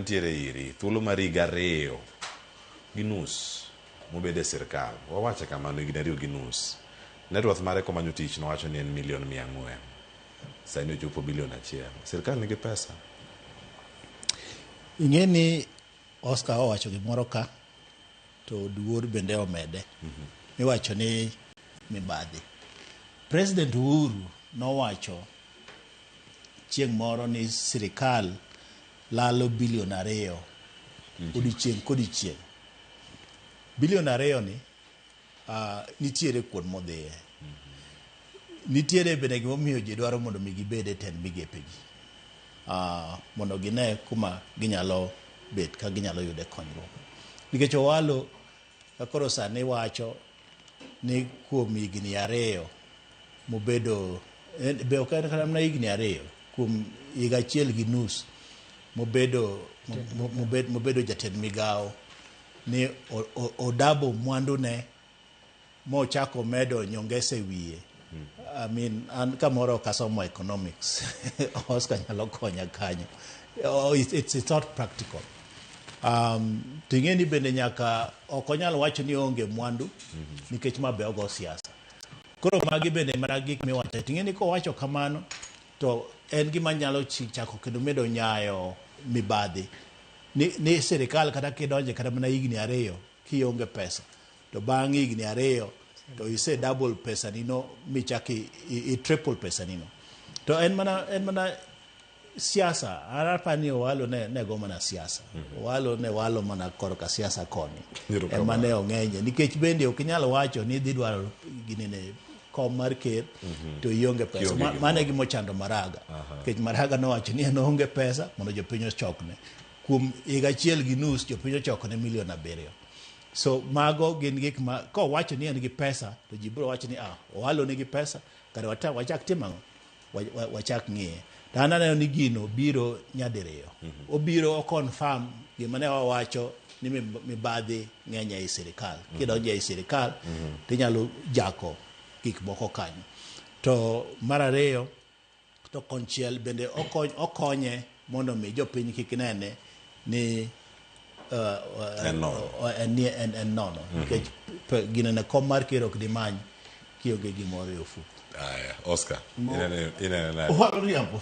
mantiere iri thuolo mar higa 2.5 mobede sirkal wawacho kamano higni 2.5 networth mare komanyo tich nowacho ni en $1,400,000 sani ochopo $1 billion. Sirkal nigi pesa. Ing'eni Oscar owacho gimoro ka to duor bende omede. Iwacho ni mibadhi. President Uhuru nowacho chieng' moro ni sirkal lalo $2 billion odiochieng' kodiochieng'. $2 billion ni nitiere kuond modhiye. Nitiere bende gimomiyo ji dwaro mondo mi gibede tend migepegi. Mondo gine kuma ginyalo bet ka ginyalo yude konyruok. Nikech Owalo kakoro sani wacho ni kuom higni 2 mobedo be ok en kata mana higni 2 kuom higa 1.5 mobedo jatend migao ni odabo mwandune mochako medo nyongese wiye. I mean, an kamoro kasomo economics. Oscar nyalo konya kanyo. It's not practical. Ting'eni bende nyaka okonyal wacho ni onge mwandu nikech mabe ogo siasa. Koro magi bende mana gik miwacho. Ting'eni kowacho kamano to en gima nyalo chako kendo medo nyayo mibadhi. Ni sirkal kata kidonje kata mana higni 2 kionge pesa. To bang' higni 2 to ise double pesa nino michaki i triple pesa nino. To en mana siasa. Arapani Owalo ne go mana siasa. Owalo ne walo mana korka siasa koni. Emane ong'enye. Nikech bende ok inyal wacho ni dhi dwaro ginene kom mar ker to ionge pesa. Mane gimo chando Maraga. Nikech Maraga nowacho ni en onge pesa mondo jopiny ochokne. Kuom higa 1.5 jopiny ochokne $7 million. So mago gin gik ma ko wacho ni en gi pesa to ji biro wacho ni Owalo nigi pesa kada wachak timang'o wachak ng'iye. To ananeno ni gino biro nyadiriyo. Obiro confirm gima ne wawacho ni mibadhi ng'eny ei sirkal. Kidonjo ei sirkal tinyalo jako gik moko kanyo. To mar 2 to konchiel bende okonye mondo mi jopiny kik nene ni en nono. Nikech gino ne kom mar ker ok dimany kionge gimoro e ofuku. Oscar, ine Owalo riambo.